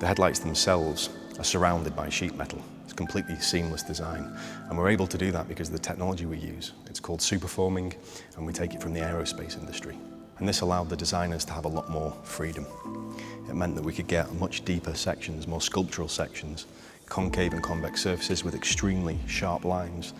The headlights themselves are surrounded by sheet metal. It's a completely seamless design, and we're able to do that because of the technology we use. It's called superforming, and we take it from the aerospace industry. And this allowed the designers to have a lot more freedom. It meant that we could get much deeper sections, more sculptural sections, concave and convex surfaces with extremely sharp lines.